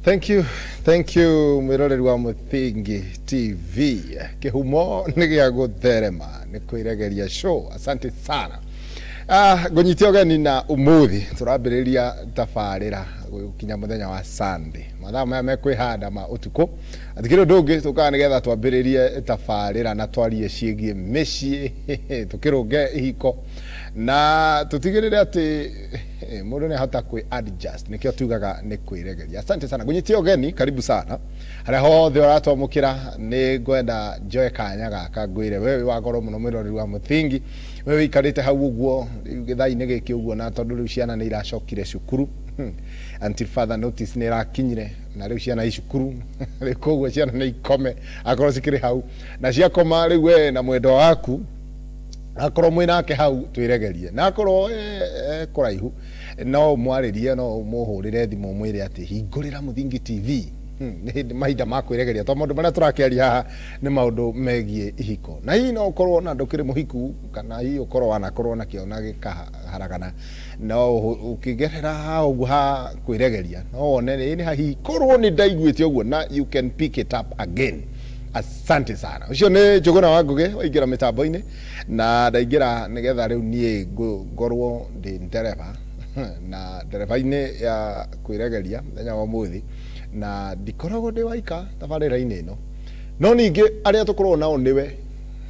Thank you mwiroreri wa Muthingi TV. Kihumo nigia gutherema ni kuiregeria show. Asante sana. Gonyitio gani na umuthi turambiriria tafarira gukinya muthenya wa Sunday. Mathaa maya mekwihanda ma utuko. Atikiro ndungi tukana nigetha twambiririe tafarira na twarie ciigie micii tukiruge ihiko na tutigirire ati mundu ni hata kwi adjust nikio tugaga ni kwiregeria. Asante sana gonyitio gani, karibu sana haria hothe uratwamukira. Ni ngwenda Joy Kanya gaka ngwire wewe wagoro muno mwirori wa Muthingi, wewe ikarite hau uguo githai-ini giki uguo na tondu riu ciana ni iracokire cukuru until further notice ni irakinyire na riu ciana icukuru koguo ciana ni ikome akorwo cikiri hau na ciakoma riu we na mwendo waku akorwo mwinake hau twiregerie na akorwo kuraihu no mwaririe no muhurire thimu mwire ati hingurira Muthingi TV ni mahinda ma kwiregeria to maundu maria turakiaria haha ni maundu megie ihiko na hii no ukorwo na ndukiri muhiku kana hii ukorwo wanakorwo na kiona gikaharagana no ukigerera ha ugu ha kwiregeria no one ni hahi korwo ni ndaiguite uguo na you can pick it up again. Asante sana. Ucio ni Njuguna Wangugi waingira mitambo-ini na ndaingira nigetha riu nie ngorwo ndi ndereva na ndereva-ini ya kwiregeria muthenya wa muthi na ndikoragwo ndi waika tabarira-ini ino no ningi aria tukorwo nao niwe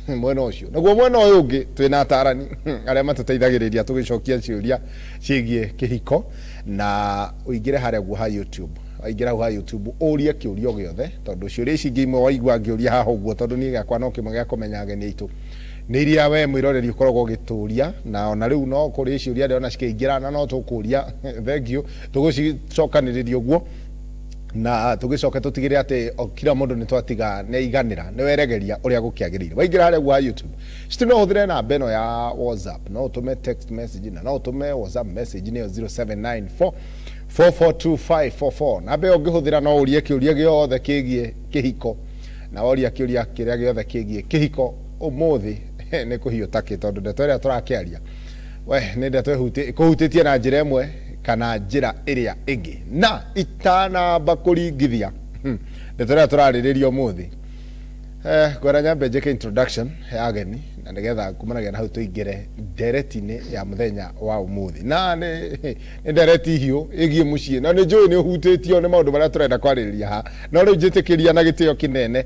mwena ucio naguo mwena uyu ungi twina atarani aria matuteithagiriria tugicokia ciuria ciigie kihiko na uingire haria guo ha YouTube aingira ha YouTube uria kiurio giothe tondu ciuria ici ngimwe waigua ngiuria haha uguo tondu ni gakwa no kimwe gya kumenya ageni aitu ni iria we mwiroreri ukoragwo gituria na ona riu no kuri ciuria ndio na cikiingira na no tukuria thengio tugucicokaniriria uguo na tugicoka tutigire ati kila mundu ni twatiga ne iganira ne weregeria uria gukiagirire waingira haria gwa YouTube citino huthire na beno ya WhatsApp no utume text message na no utume WhatsApp message ni 0794 442544 na be ungihuthira no urie kiuria giothe kigie kihiko na oria kiuria kiria giothe kigie kihiko umuthi ni kuhio taki tondu ndeto iria turakiaria we ni ndeto kuhutitie na njira imwe kana njira iria ingi na itana bakuringithia ndeto iria turariririo umuthi ngwenda nyambe njike introduction ya ageni na nigetha kumanagia na hau tuingire ndereti-ini ya muthenya wa umuthi na ni ndereti hiu igie mucii na ni njui ni uhutitio ni maundu maria turenda kwaririria ha no riu njitikiria na gitio kinene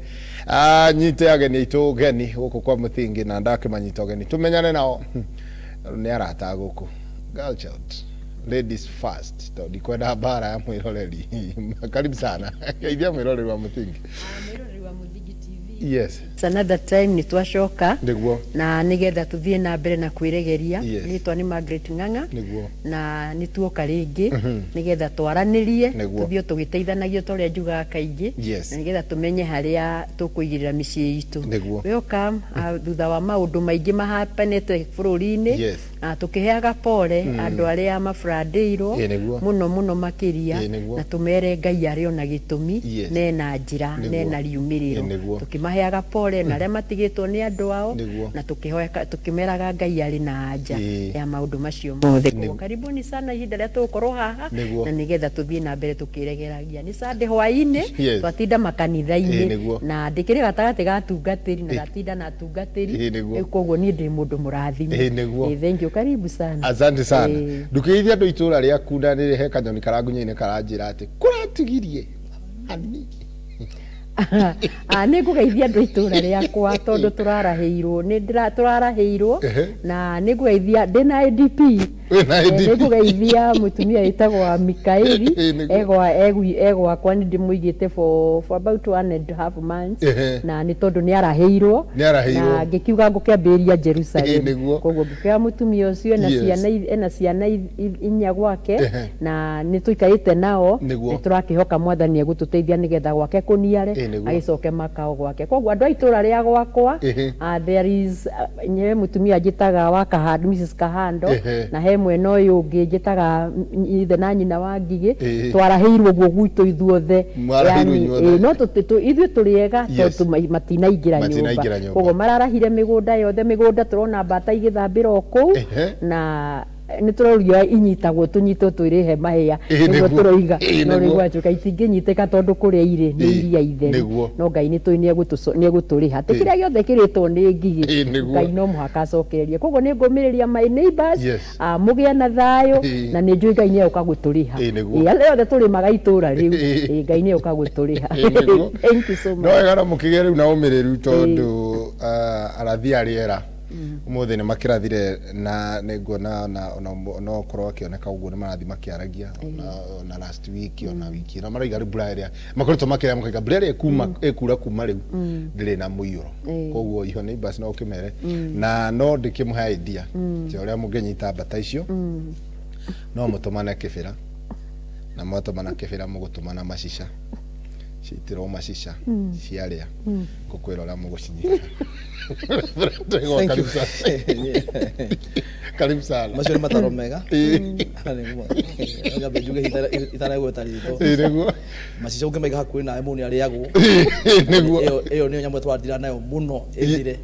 nyite ageni aitu geni guku kwa Muthingi na ndakimanyita geni tumenyane nao ni arata guku girl child ladies first to dikwenda bara ya mwiroreri karibu sana geithia mwiroreri wa Muthingi. Mwiroreri wa Muthingi TV. Yes. It's another time ni twashoka niguo na nigetha tuthie na mbere na kwiregeria nitwa ni Margaret Ng'ang'a niguo na nituoka ringi nigetha twaranirie tuthio tugiteithanagio toria njuga kaingi na nigetha tumenye haria tukuigirira micii itu welcome thutha wa maundu maingi mahapanete bururi-ini tukiheaga pole andu aria mafrandeirwo muno makiria na tumere Ngai ari ona gitumi nena njira nena riumiriro tukimaheaga pole na aria matigitwo ni andu ao na tukimeraga Ngai ari na anja ya maundu macio mothe. Karibuni sana ihinda ria tukorwo haha na nigetha tuthie na mbere tukiregeragia ni Sunday hwaini twatinda makanitha-ini na ndikiri gatagati ga tungatiri na gatinda na tungatiri koguo ni ndi mundu murathime. Thank you, karibu sana. Asante sana. Ndukiithia andu itura ria kunda ni he kanyoni karangunye-ini karanjira ati kuratigirie ani ni ngugeithia andu itura riakwa tondu turaraheirwo ni turaraheirwo na ni ngugeithia ndina ADP ni ngugeithia mutumia etagwa Mikaeli egwa kwa ni ndimuigite for about 1.5 months na ni tondu ni araheirwo na ngikiuga ngukiambiria Jerusalem koguo ngikia mutumia ucio ena ciana inya gwake na ni tuikaite nao ni turakihoka Mwathani egututeithia nigetha gwake kuniare agicoke makao gwake koguo andu aitura ria gwakwa there is nyewe mutumia njitaga wa Kahando Mrs Kahando na he mwena uyu ungi njitaga ithe na nyina wa Ngigi twaraheirwo guo gwitu ithuothe yani no ithuĩ turiega tondu matinaingira nyumba koguo mararahire migunda yothe migunda turona mbata igithambira kuu na nĩ tũrorio inyitagwo tũnyitwo twĩrĩ he mahĩa nĩguo tũroiga no rĩu gwacoka itingĩnyitĩka tondũ kũrĩa irĩ nĩ iria itheru no Ngai nĩ egũtũrĩha ti kĩrĩa gĩothe kĩrĩtwo nĩ ngigĩ Ngai no mũhaka acokererie koguo nĩ ngũmĩrĩria my neighbors mũgĩe na thayũ na nĩ njũĩ Ngai nĩ egũka gũtũrĩha arĩa othe tũrĩmaga itũũra rĩu Ngai nĩ egũka gũtũrĩha thank you so much no wega mũkĩgĩa rĩu na ũmĩrĩru tondũ arathi arĩera umuthi nĩ makĩrathire na nĩnguona no korwo akĩoneka ũguo nĩ marathi makĩaragia na last week ona wiki na maraiga mbura ĩrĩa makoretwo makĩrĩa mũkaiga mbura ĩrĩa ĩkura kuma rĩu ndĩrĩ na mũiyũro koguo iho nĩ basi no ũkĩmere na no ndĩkĩmũhe idea cia ũrĩa mũngĩnyita mbata icio no mũtũmane kĩbĩra na mwatũmana kĩbĩra mũgũtũmana macica citirwo macica ciarĩa ngũkwĩra ũrĩa mũgũcinyita karibu sana macio nĩ mataro mega ngabe njuge itaragwo tarito macica ũngĩmaiga hakuhĩ nawe mũndũ nĩ arĩagwo ĩyo nĩyo nyamũ twathira nayo mũno ĩthire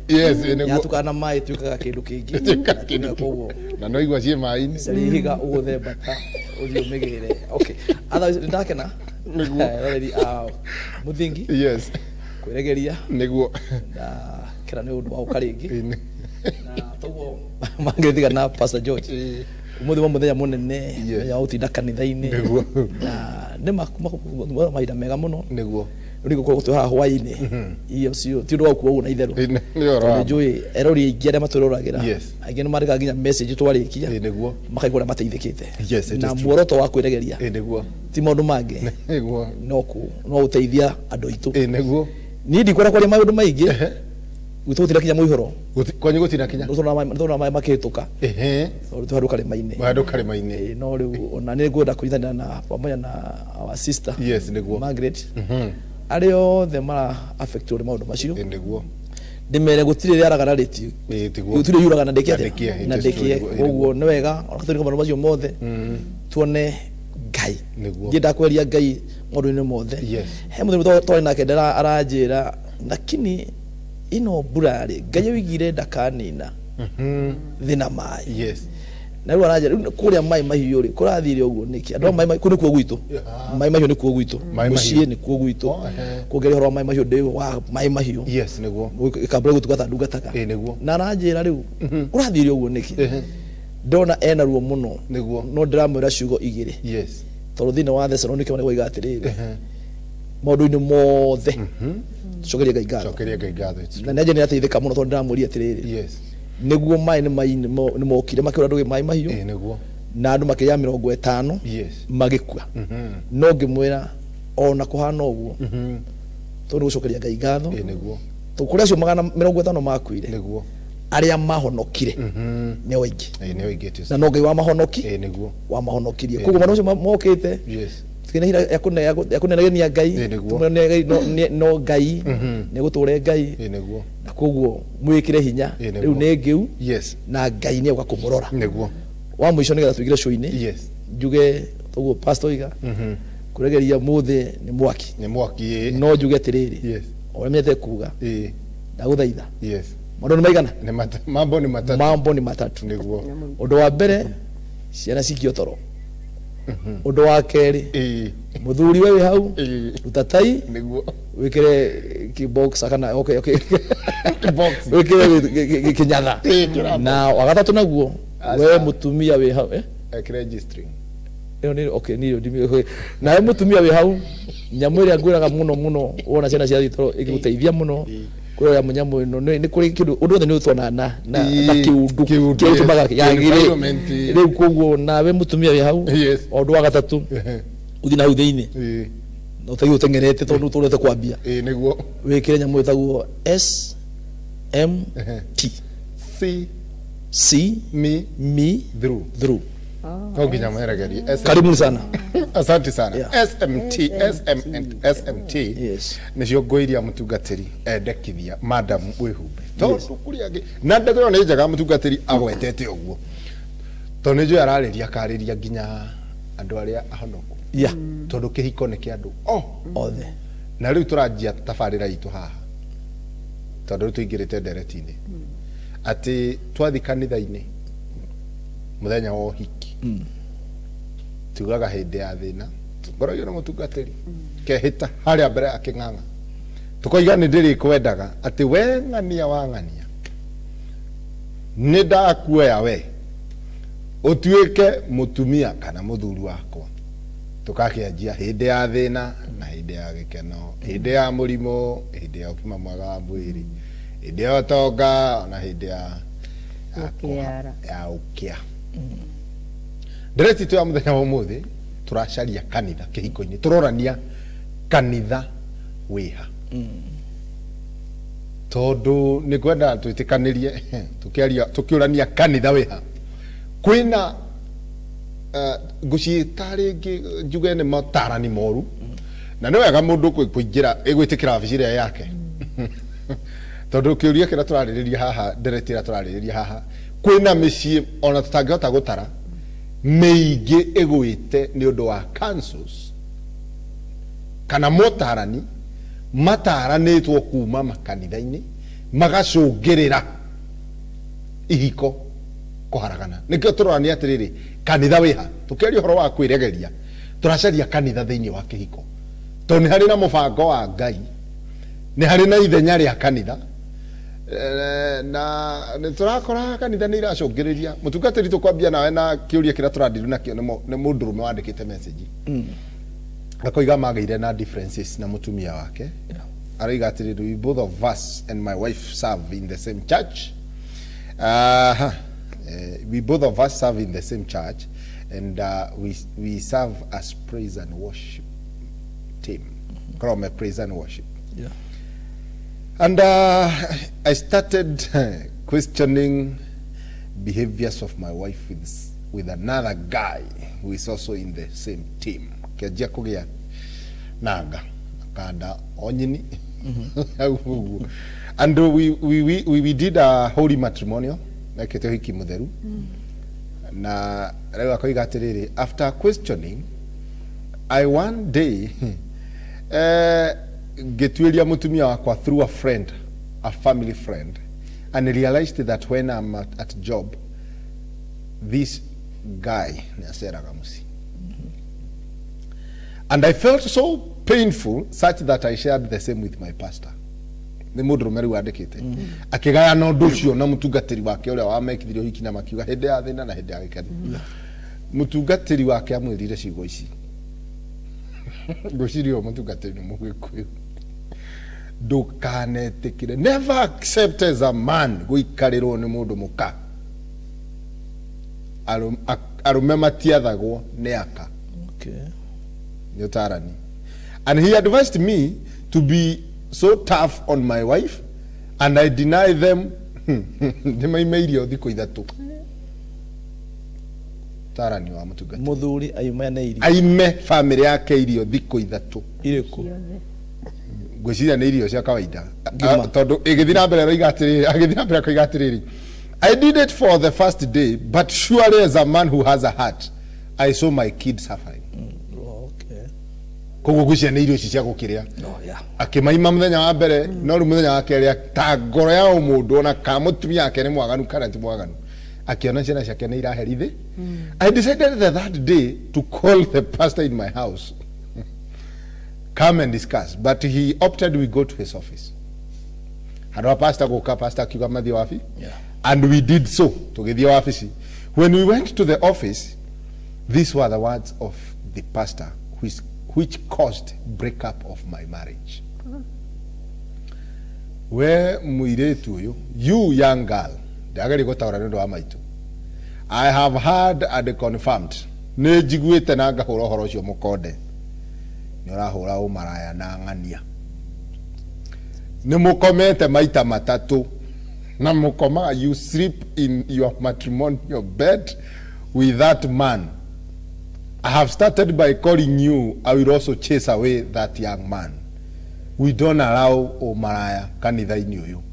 yatukana na maĩ tuĩkaga kĩndũ kĩngĩ koguo na no igua ciĩ maĩ-inĩ carihiga ũgũthe mbata ũthiĩ ũmĩgĩre okay otherwise ndakena roreri muthingi kwĩregeria nĩguo kera nĩ ũndũ wa ũkarĩngĩ na toguo mangĩthiga na Pastor George umuthi wa muthenya munene ya utinda kanitha-inĩ na nĩ mahinda mega mũno nĩguo rĩu gũkorwo tũ haha hwaĩ-inĩ iyo cio ti ũndũ wa kuoguo na itherũ tondũ njũĩ erori aingĩ arĩa matũroragĩra aingĩ nĩ marĩkaga nginya message twarĩkia makaigua ũrĩa mateithĩkĩte na muoroto wa kwĩregeria ti maũndũ mangĩ no ũteithia andũ aitũ niĩ ndikwenda kwaria maũndũ maingĩ gwitũ gũtinda kinya mũihũro kwanyu gũtinda kinya nĩtũrona maĩ makĩhĩtũka tondũ handũ karĩma-inĩ no rĩu ona nĩ ngwenda kũnyitanĩra na pamoja na our sister Margaret arĩa othe mara affectwo nĩ maũndũ macio ndĩmere gũtirĩ rĩaraganarĩtio gũtirĩ yuragana ndĩkĩe ũguo nĩ wega ona tũrĩ maũndũ macio mothe tuone Ngai ngĩenda kweria Ngai maũndũ-inĩ mothe he mũthenya twarĩ nake aranjĩra lakini ino burare Ngai wigire ndakanina thina maĩ na rĩu aranjĩra kũrĩa maĩ mahiũ rĩ kũrathire ũguo nĩkĩ andũ maĩ kũrĩ kuo gwitũ maĩ mahiũ nĩ kuo gwitũ mũciĩ nĩ kuo gwitũ kuongerera ũhoro wa maĩ mahiũ ndĩ wa maĩ mahiũ nĩguo kambura gũtungata ndungataga na aranjĩra rĩu kũrathire ũguo nĩkĩ ndona ena ruo mũno no ndĩramwĩra ciugo igĩrĩ tondũ thĩinĩ wa Thessalonike oiga atĩrĩrĩ maũndũ-inĩ mothe cokeria Ngai ngatho na nĩ nĩ ateithĩka mũno tondũ ndĩramwĩria atĩrĩrĩ nĩguo maĩ nĩ mokire makĩũra ndũgĩ maĩ mahiũ na andũ makĩria 50 magĩkua no ngĩmwĩra ona kũhana ũguo tondũ gũcokeria Ngai ngatho tondũ kũrĩa acio 50 makuire arĩa mahonokire nĩ oingĩ na no Ngai wa mahonokirie koguo maũndũ macio mokĩte twina yakunenagenia Ngai no Ngai nĩ gũtũre Ngai na koguo mwĩkĩre hinya rĩu nĩ ngĩu na Ngai nĩ egũka kũmũrora wa mũico nĩgetha tũigire show-inĩ njuge toguo pastor iga kũregeria mũthĩ nĩ mwaki no njuge atĩrĩrĩ ũrĩa menyete kuga ndagũthaitha maũndũ nĩ maigana mambo nĩ matatũ ũndũ wa mbere ciana cikio toro ũndũ wa kerĩ mũthuri we hau ruta tai wĩkĩre kibox kana wĩkĩre kinyatha na wagatatũ naguo we mũtumia wĩ hau registering na we mũtumia wĩ hau nyamũ ĩrĩa ngwĩraga mũno wona ciana cia thitoro ĩgĩgũteithia mũno kũrĩa mũnyamũ ĩno nĩ kũrĩ kĩndũ ũndũ wothe nĩ ũtwona na kĩundu kĩrĩtũmaga yagĩrĩ rĩu koguo nawe mũtumia wĩ hau o ũndũ wa gatatũ ũthiĩ na hau thĩinĩ na ũtaigue ũteng'erete tondũ tũrete kwambia wĩkĩre nyamũ ĩtagwo SMT me through karibu sana asante sana SMT nĩcio ngũiria mũtungatĩri endekithia madam wĩhumbe tondũ kũrĩa na ndagĩrwo nĩ njega mũtungatĩri agwetete ũguo tondũ nĩnjũĩ ararĩria akarĩria nginya andũ arĩa ahonoku tondũ kĩhiko nĩ kĩa andũ othe na rĩu tũranjia tabarĩra itũ haha tondũ rĩu tũingĩrĩte ndereti-inĩ atĩ twathi kanitha-inĩ muthenya wa hiki tugaga hindi ya thina tukoragio na mutungatiri kehita haria mbere aking'ang'a tukoiga ni ndiri kwendaga ati we ng'ania wa ng'ania ni ndakuoya we utuike mutumia kana muthuri wakwa tukakianjia hindi ya thina na hindi ya gikeno hindi ya murimo hindi ya ukima mwega wa mwiri hindi ya utonga na hindi ya ukia ndireti tu ya muthenya wa umuthi turacaria kanitha kihiko-ini turorania kanitha wiha tondu ni kwenda twitikanirie tukiurania kanitha wiha kwina nguciita ringi njuge ni matarani moru na ni wega mundu kuingira igwitikira wabici iria yake tondu kiuria kira turaririria haha ndereti ira turaririria haha kwina micii ona tutangihota gutara meigi igwite ni undu wa councils kana motarani mataranitwo kuma makanitha-ini magacungirira ihiko kuharagana nikio turorania atiriri kanitha wiha tukiaria horo wa kwiregeria turacaria kanitha thiini wa kihiko to ni hari na mubango wa Ngai ni hari na ithenya ria kanitha na ni turakora kanitha ni iracungiriria mutungatiri tukwambia nawe na kiuria kira turadiru nakio ni mundurume wandikite message akoiga magaire na differences na mutumia wake araiga atiriri we both of us and my wife serve in the same church we both of us serve in the same church and we serve as praise and worship team from praise and worship and I started questioning behaviors of my wife with another guy who is also in the same team kiajia kugia nanga kanda onyini and we did a holy matrimonial nakete hiki mutheru na leo akoiga atiriri after questioning I one day getwelia mutumia wakwa through a friend, a family friend, and realized that when I'm at job this guy and I felt so painful such that I shared the same with my pastor. Ni mundu meri wandikite akigaya na undu ucio na mutungatiri wake uria wamekithirio hiki na makiuga hindi ya thina na hindi ya gikari mutungatiri wake amwirire ciugo ici ngocirio mutungatiri ni mugikuyu ndukanetikire never accept as a man guikarirwo ni mundu muka arume matiathagwo ni aka nyotarani and he advised me to be so tough on my wife and I deny them nimaimerio thiko ithatu tarani wa mutugati muthuri aime family yake irio thiko ithatu iriku gwiciria ni irio cia kawaida tondu igithina mbere roigatiriri agithina mbere koigatiriri I did it for the first day but surely as a man who has a heart I saw my kids suffering koguo gwiciria ni irio cia gukiria akimaima muthenya wa mbere no ru muthenya wa keri ta ngoro ya umundu ona ka mutumia yake ni mwaganu kana ti mwaganu akiona ciana ciake ni iraherithi I decided that day to call the pastor in my house come and discuss but he opted we go to his office hado pastor go ka pastor kiuga mathi wafi and we did so tugithia wafici when we went to the office these were the words of the pastor which caused breakup of my marriage. We muiretu uyu, you young girl, ndagari gutaura ndu wa maitu. I have heard and confirmed. Ne jiguite na ngahura horo ucio mukonde. Ni urahura umaraya na ng'ania. Ni mukomete maita matatu. Na mukoma you sleep in your matrimonial bed with that man. I have started by calling you. I will also chase away that young man. We don't allow omaraya kanitha-ini uyu.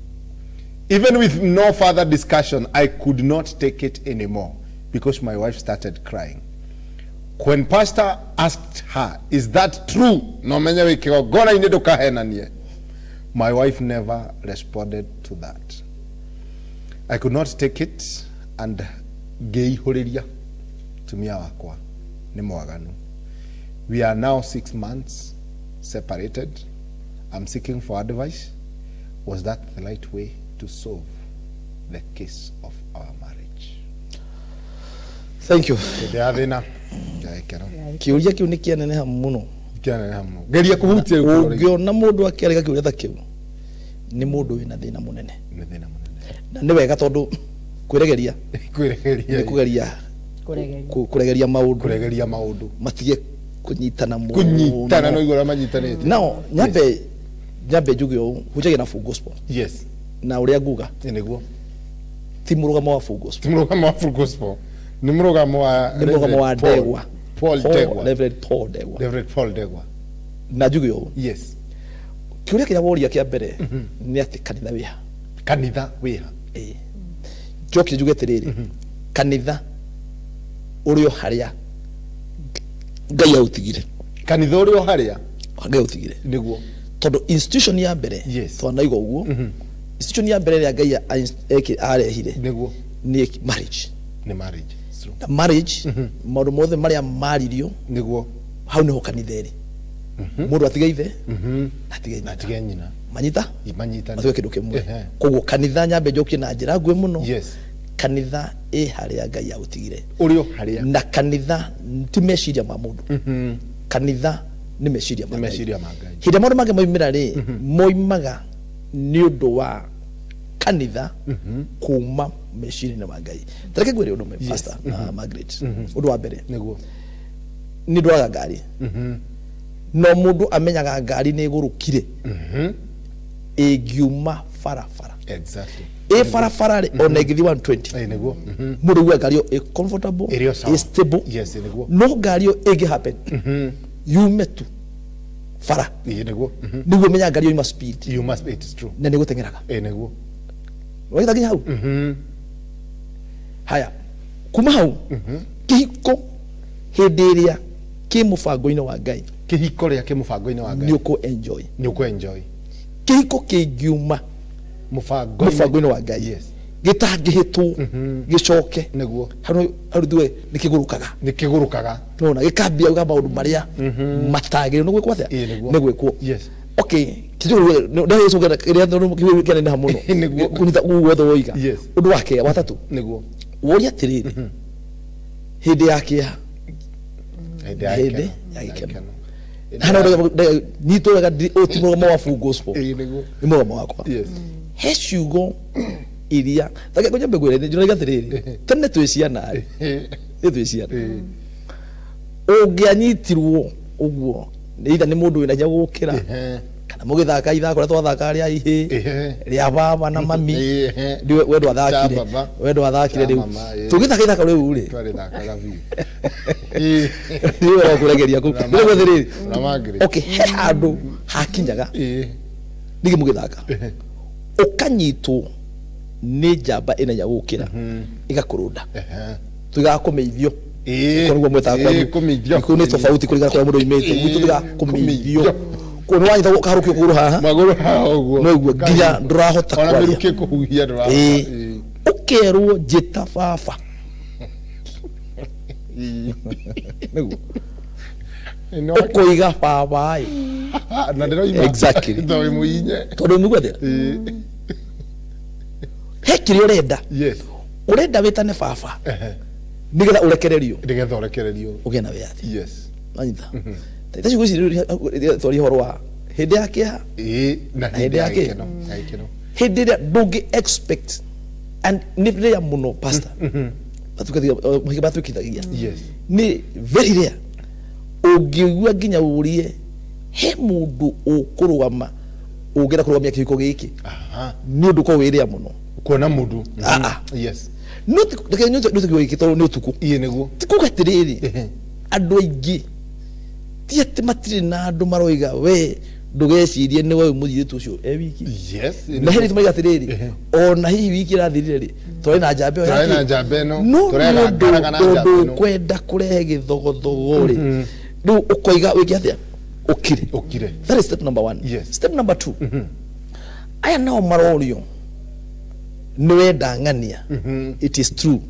Even with no further discussion, I could not take it anymore because my wife started crying. When pastor asked her, is that true? No menye wikio gona ine dukahenanie. My wife never responded to that. I could not take it and ngeihuriria tumia wakwa ni mwaganu. We are now 6 months separated. I'm seeking for advice. Was that the right way to solve the case of our marriage? Thank you. Kiuria kiu ni kianeneha muno. Kianeneha muno. Geria kuhutia ungiona mundu akiarega kiuria ta kiu ni mundu wina thina munene. Ni thina munene. Na ni wega tondu kwiregeria ni kuregeria maundu matige kunyitana muno. Kunyitana no igora manyitanite. Now nyambe njugio hujagira na full gospel. Yes. Na uria nguga niguo ti murugamo wa full gospel. Ti murugamo wa full gospel. Ni murugamo wa Degwa. Paul Degwa. Reverend Paul Degwa. Reverend Paul Degwa. Na njugio. Yes. Kiuria kiria woria kia mbere ni ati kanitha wiha. Kanitha wiha. Joki njuge tiriri. Kanitha urio haria Ngai autigire. Kanitha urio haria Ngai autigire. Niguo. Tondu institution ya mbere twanaiga uguo. Institution ya mbere ya Ngai arehire niguo ni marriage. Ni marriage. Na marriage maundu mothe maria maririo niguo hau niho kanitha iri. Mundu atiga ithe atiga nyina manyita atiga kindu kimwe. Koguo kanitha nyambe njokie na njira ngwe muno. Kanitha haria Ngai autigire urio haria. Na kanitha ti meciria ma mundu. Kanitha ni meciria ma Ngai. Hinde maundu mange moimira ri moimaga ni undu wa kanitha kuma meciria na Ngai. Tareke gwire undu me pastor na Margaret. Undu wa mbere niguo ni ndwaga ngari. No mundu amenyaga ngari ni igurukire ingiuma farafara. Exactly. Farafara ri ona igithi 120 niguo mundu wa ngari e comfortable e stable. Yes niguo no ngari igi happen yume tu fara niguo niguo menya ngari yuma speed. You must be, it is true. Na niguo tengeraga niguo waitha ginya hau. Haya kuma hau kihiko hindi iria ki mubango-ini wa Ngai. Kihiko ria ki mubango-ini wa Ngai ni uko enjoy kihiko kingiuma mubango-ini wa Ngai. Yes. Gitangihitwo gicoke niguo haru duwe nikigurukaga tona gikambia uga maundu maria matagire no gwikwo atia ni gwikwo. Yes. Okay kijugo ndo yesu gana ria ndo kiwe na muno kunita uwetho woiga. Yes. Undu wake watatu niguo woria tiriri hindi yake hindi yake hana ndo nito ga otimo mo wa full gospel niguo ni mo wakwa. Yes. Heshugo iria take ko nyambe gwire njira gathiriri tene twiciana ari twiciana ungianyitirwo uguo ni itha ni mundu wina nya gukira kana mugithaka ithako ria twathaka ria ihi ria baba na mami wendo athakire riu tugithaka ithako riu ri twarithakaga vi ni wera kuregeria ku ni gwathiriri. Okay he andu hakinyaga nigi mugithaka ukanyitwo ni njamba ina ya gukira igakurunda tugakumeithio kongo mwetaka kwa ni tofauti kuligana kwa mundu imete mwitu tugakumeithio kono wanyita gukarukio kuguru haha maguru haha uguo no uguo nginya ndurahota kwa ona birukie kuhuhia ndurahota ukerwo jeta fafa nego ukoiga baba na ndero ima exactly ndo imuinye tondu nugo thera hekiri urenda. Yes. Urenda witane baba nigetha urekererio ugena wiathi. Yes. Anyita taita gwiciria thori horo wa hindi yake na hindi yake hindi ria ndungi expect and ni rare muno pastor batukithagia. Yes. Ni very rare ungigua nginya urie he mundu ukurugama ungera kurugamia kihiko giki ni undu ko wiria muno kuona mundu. Yes. Not gikito ni utuku iye niguo tikuga tiriri andu aingi ti ati matiri na andu maroiga we ndugecirie ni we muthitu ucio wiki. Yes. Na heri tumaiga tiriri ona hihi wiki rathirire ri tore na njambe yo yake na njambe no turega ngaraga na njambe no kwenda kurehe githogothogo ri riu ukoiga wiki atia ukire. That is step number 1. Yes. Step number 2 aya nao marorio ni wenda ngania. It is true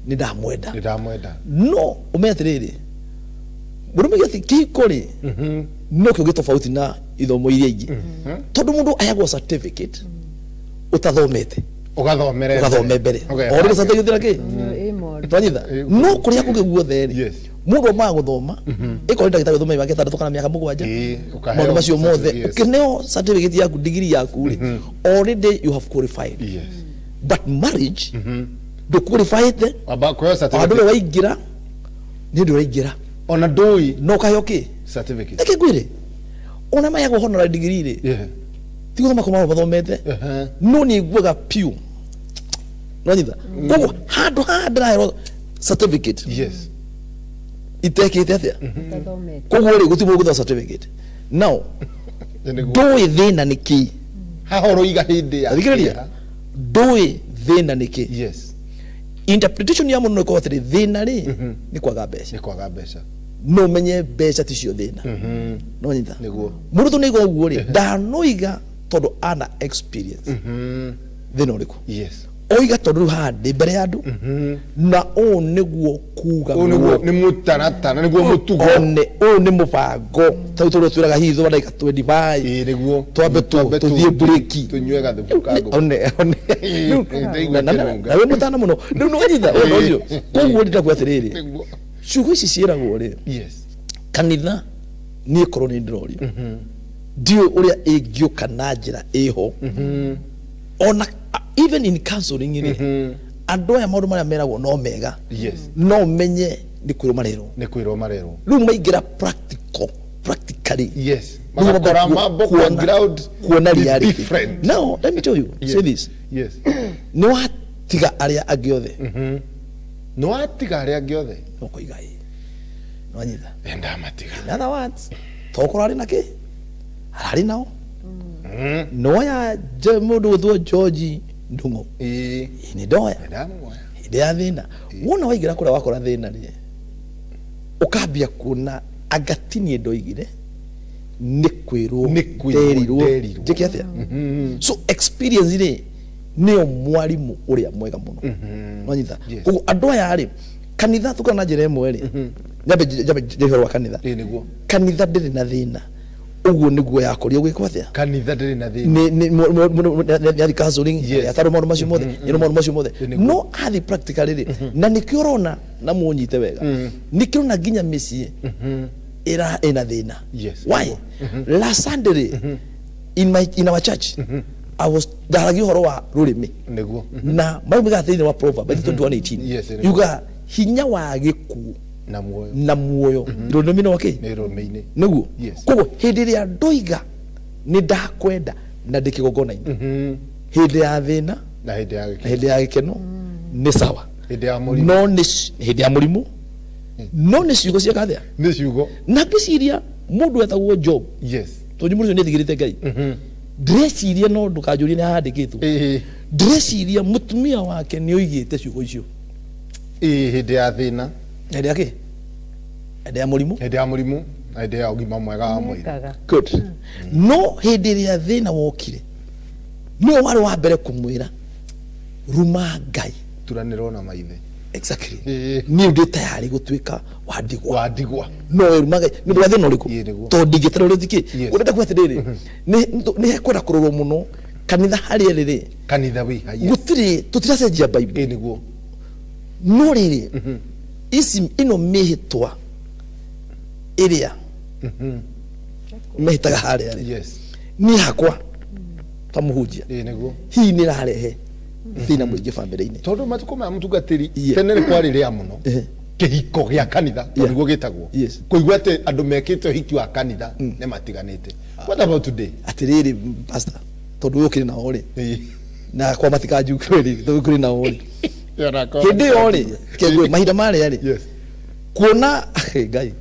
ndamwenda no umeatiriri murume gati kikori no kyo gitofauti na ithomo iria ingi tondu mundu ayagwo certificate utathomete ugathome mbere ori sasa yuthira ki twanyitha no kuria kuge guothe mundu ma guthoma ikori ndagitari thoma ibake tatu kana miaka mugwanja mundu macio mothe kineo certificate yaku degree yaku ri already you have qualified but marriage do qualified abako certificate adu waigira ni ndu waigira ona ndui no kayo ki certificate eke gwire ona maya go honora degree ri tigo makoma bathomete no ni gwaga piu nonyitha gogo hadu hadra certificate itekete atia gogo ri gutibo gutha certificate now ndui thina niki hahoro iga hindi ya thikiriria ndui thina niki interpretation ya muno ko atiri thina ri ni kwaga mbeca no menye mbeca ticio thina no nyita mundu ni go guo ri ndanoiga todo ana experience thina uriku oiga tondu handi mbere ya andu na o niguo kuga ni mutaratara niguo mutugo o ni mubango tau toro twiraga hitho bana ka 25 niguo twambe tuthie breki tunywega thukago one na we mutana muno ndu no nyitha o ucio koguo ndita atiriri ciugo ici ciiragwo ri kanitha ni korwo ni ndirorio ndio uria ingiuka na njira iho ona even in counseling ri andu aya maundu maria meragwo no mega no menye ni kwirwo marero riu maigira practically makora mambo background kuona reality now let me tell you say this no atiga aria angi othe no koigai no anyitha enda matiga in other words tokora ari nake arari nao no ya mundu gutwo George Ndungu ni doya ide ya thina wona waigira kura wakora thina ri ukambia kuna agatinie ndoigire ni kwirwo jeki atia so experience ri nio mwarimu uria mwega muno wanyitha kuko andu aya ri kanitha tukana njira imwe ri jabe jehoro kanitha kanitha ndiri na thina uguo niguo yakorio gwikwa atia kanitha ndiri na thina ni counseling ya taro maundu macio mothe ino maundu macio mothe no athi practically ri na nikio rona na munyite wega nikio na ginya misi era ina thina why last Sunday in our church I was daragi horo wa rurimi niguo na maumiga thini wa Proverbs 21:18 yuga hinya wa giku na muoyo ironomi no ke niguo kogo hindi ria ndoiga ni ndakwenda na ndikigogona-ini hindi ya thina na hindi ya gikeno ni sawa no ni hindi ya murimu no ni ciugo cia kathia ni ciugo na ngiciria mundu etagwo Job tondu mundu ni thigirite Ngai ndreciria no ndukanjurie ni handikitwo ndreciria mutumia wake ni oigite ciugo icio hindi ya thina hindi ya ki hindi ya murimu na hindi ya ugima mwega wa mwiri good no hindi ya thina wokire no wari wa mbere kumwira ruma Ngai turanirona maithe exactly ni ndi tayari gutwika wadigwa no ruma Ngai ni ndwa thina uriku to ndigitero ritiki urenda kwatiriri ni hekwenda kurorwo muno kanitha hari riri kanitha wi gutiri tutiracenjia Bible niguo no riri isi ino mihitwa iria mehitaga haria ni hakwa tamuhujia niguo hi ni rarehe thina muingi family-ini tondu matuko ma mutungatiri tene ni kwari ria muno kihiko gia kanitha niguo gitagwo kuigwa ati andu mekite hiki wa kanitha ne matiganite what about today atiriri pastor tondu uyu kiri na ori na kwa mathikanju kweli tondu kiri na ori hindi ori kegwe mahinda mari ari kuona Ngai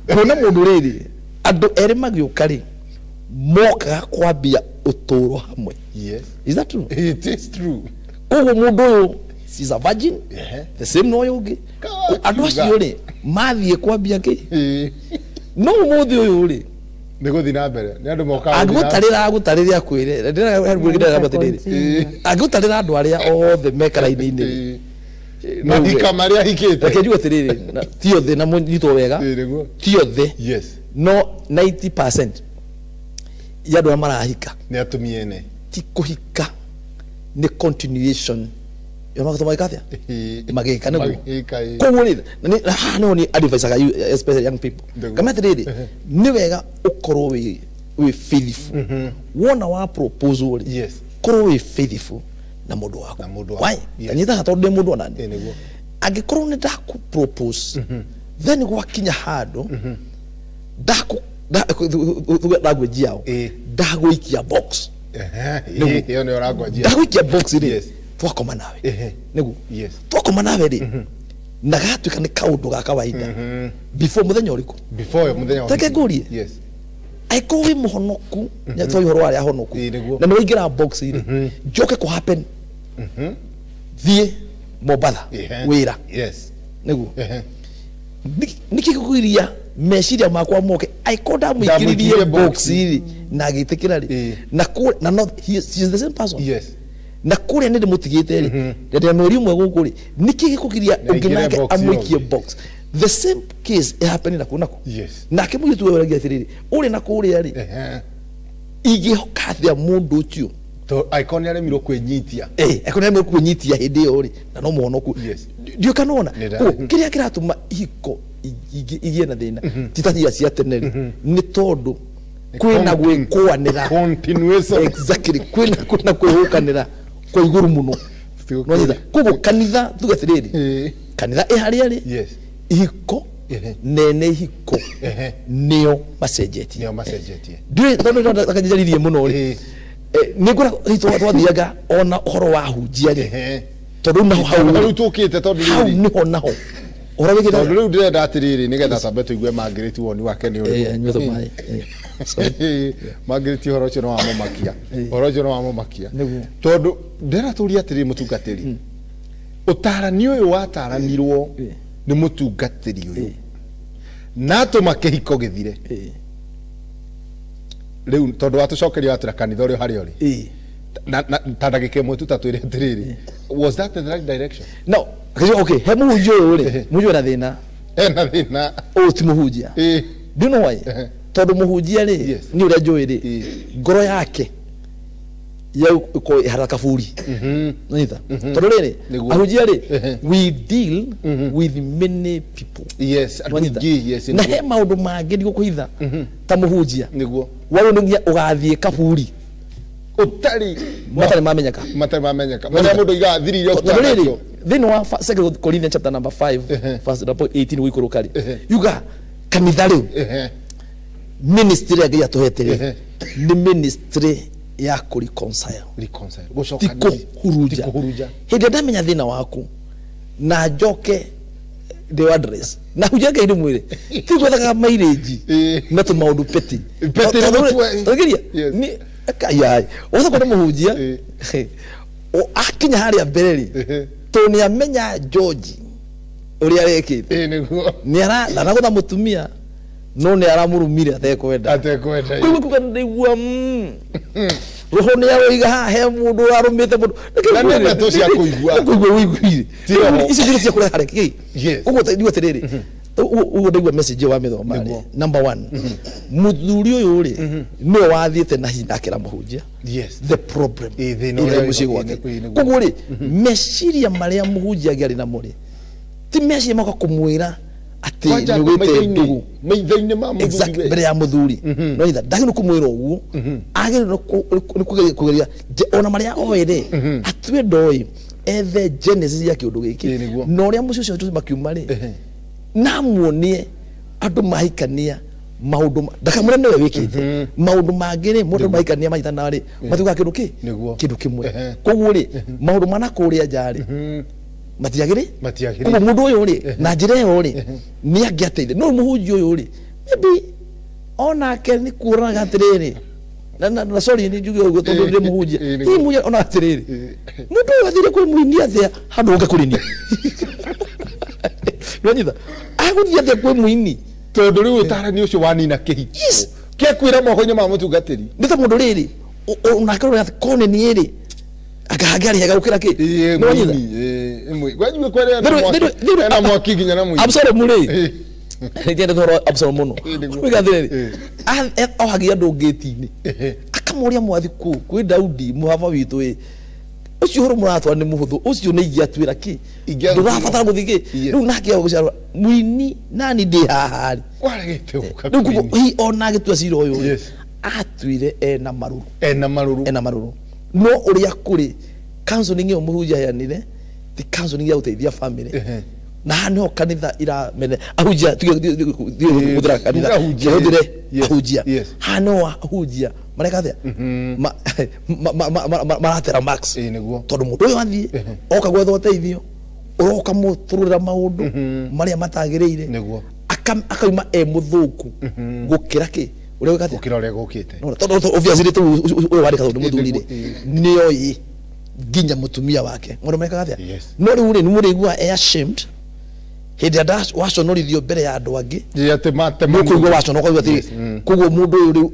kuona mundu riri andu eri magiuka ri moka kwambia uturo hamwe is that true it is true kogo mundu uyu is a virgin the same no yugi andu acio ri mathie kwambia ki no muthi uyu ri niguthi na mbere ni andu moka agutarira kwire ndira agutarira andu aria othe mekaraini-ini mathika maria hikite reke njuge atiriri tio the na nyito wega tio the yes no 90% ya ndo marahika ni atumiene ti kuhika ni continuation yo no kutoma ikathia magika nego kugurira no ni advice aga especially young people kama atiriri ni wega ukorwo we faithful wona wa proposal yes korwo we faithful na mundu wako why kanyita hatonde mundu onani agikorwo ni ndaku propose then gwakinya hado ndaku ndagwe yao ndagwikia box hiyo ni oragwajia ndagwikia box ile twakoma nawe niguo yes twakoma nawe ri na gatwika ni kaundu ga kawaida before muthenya uriku before muthenya uriku take ngurie yes aiko wi muhonoku nya twa ihoro ari ahonoku na ni wingira box ile joke ko happen thie Mombasa wira yes niguo nikikugiria meciria makwa moke aiko ndamwikiririe box ile na gitikira ri na no he is the same person yes na kuria ndi mutigite ri ndia no rimwe guku ri nikigikugiria unginake amwikie box the same case happened na kunako yes na kimuye tu weragia atiriri uri na kuria ri igihokathia mundu ucio to icon yale miro kwenyitia icon yale miro kwenyitia hindi yo ri na no muhonoku yes ndio kanona kiria kiratuma hiko igie na thina titathia cia teneri ni tondu kwina gwikwanira continuation exactly kwina kwihukanira kwa iguru muno no nyitha kugo kanitha tugatiriri kanitha ihari ari yes ihiko nene hiko nio macenjetie ndio tondu ndakanjaririe muno ri nigura hitwa twathiaga ona horo wa hunjia ri tondu na hau tukite tondu ri niho naho urabigira tondu riu ndirenda atiriri nigetha sambe tuigue Margaret woni wake ni uri nyotho mai Margaret horo cio no amumakia horo cio no amumakia tondu ndera turi atiriri mutungatiri utarani uyu wataranirwo ni mutungatiri uyu nato makehiko githire riu tondu watucokeria watira kanitha uri hari uri ta ndagika imwe tutatwire atiriri was that the right direction no okay he muhunjia uri muhunjia na thina na thina o ti muhunjia do you know why tondu muhunjia ri ni uria njui ri ngoro yake ya ko haraka furi nitha tondu riri ahunjia ri we deal with many people yes yes na he maundu mangi ni gukuhitha ta muhunjia niguo wari nungia ugathie kaburi utari mamenyeka maria mundu igathiririo tondu then wa 2 Corinthians chapter number 5 verse 18 wikurukari yuga kanitha riu ministry ya tuhete ni ministry ya reconcile gucokana huruja hindi ndamenya thina waku na njoke the address na hujaga ile mwire ti gwethaga mileage na tu maundu peti tagiria ni akaya wothe kwa muhujia o akinya hari ambere to ni amenya George uri arekite niguo ni ara na gutha mutumia no ni aramurumire atekwenda kwa kuga ndigua roho ni yaro iga he mundu arumite mundu na nenda to cia kuigua wiguire ici njira cia kureha reki ugo ndigua tiriri ugo ndigua message wa mitho mari number 1 muthuri uyu ri no wathiete na hina kira muhunjia yes the problem ile mucigo wake kugo ri meciria maria muhunjia gari na muri ti meciria mako kumwira ati nugite ndugu meithaine ma muthuri mbere ya muthuri no itha ndagino kumwira uguo agirwo kugeria ona maria oire atwe ndoi ethe genesis ya kiundu giki no ria mucio cio makiuma ri na muonie andu mahikania maundu ndakamure newe wikite maundu mangire mundu mahikania mahitana ri matuga kindu kimwe koguo ri maundu mana kuria njari matiagire kuko mundu uyu ri na njira yo ri ni angiateithia no muhunjia uyu ri maybe ona ke ni kurana atiriri na sorry ni njuge uguo tondu ndi muhunjia ni muhunjia ona atiriri mundu athire kwi muini athia handu unge kurini no nyitha aguthia athia kwi muini tondu riu utarani ucio wanina kihiko ke kwira moko-ini ma mutungatiri ndita mundu riri unakorwo ati kone ni iri akahagari hega ukira ki no nyini imwe gwajwe kwere na mwaki ginya na mwi Absalom muri ndiye ndoro Absalom muno wigathire ahagia ndungiti-ini akamuria mwathi kwi Daudi muhava witu ucio horo muratwa ni muhuthu ucio ni igiatwira ki ndurabatara guthige riu nake guciarwa mwini nani ndi haha waregete uka riu hi ona gitua cira uyu atwire ena maruru no uria kuri counseling iyo muhunjia yanire ti counseling ya uteithia family na hano kanitha ira mene ahunjia gudra kanitha hudire ahunjia hano ahunjia mareka thia maratera max niguo tondu mundu uyu athie oka gwetha uteithio uroka muturura maundu maria matagiriire niguo akaima muthuku gukira ki uria wikathia gukira uria gukite no tondu obviously tu uyu wari kathu muthurire niyo yi ginya mutumia wake mundu mareka thia no riu ni murigua ashamed hindi ada waconorithio mbere ya andu angi yate mate mukuigua waconokwa ati kuguo mundu uyu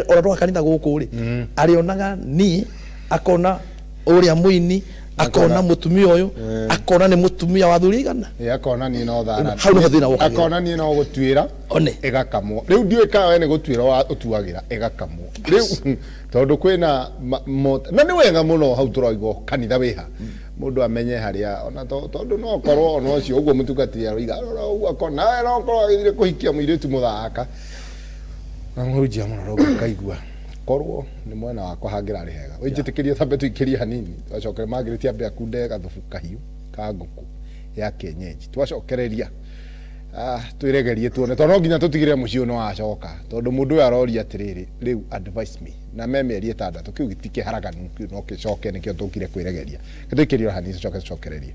ora kanitha guku ri arionaga ni akona uria muini akona mutumia uyu akona ni mutumia wa thuri igana akona ni no thara hau no thina woka akona ni no gutwira one igakamwo riu ndiwe ka we ni gutwira wa utuagira igakamwo riu tondu kwina na ni wega muno hau turaigwo kanitha wiha mundu amenye haria ona tondu no korwo ono cio uguo mutukati aroiga uguo akona no korwo agithire kuhikia muiritu muthaka na murujia muno roga kaigua korwo ni mwena wakwa hangira ari hega winjitikirie tambe tuikirie hanini twacokere magiriti ambe akunde gathubu kahiu ka nguku ya kienyeji twacokereria twiregerie tuone tondu nginya tutigire mucio no acoka tondu mundu aroria atiriri riu advise me na meme ri etanda tukiu gitike haraganu no kicoke nikio tukire kwiregeria gituikirie hanini tucoke tucokererie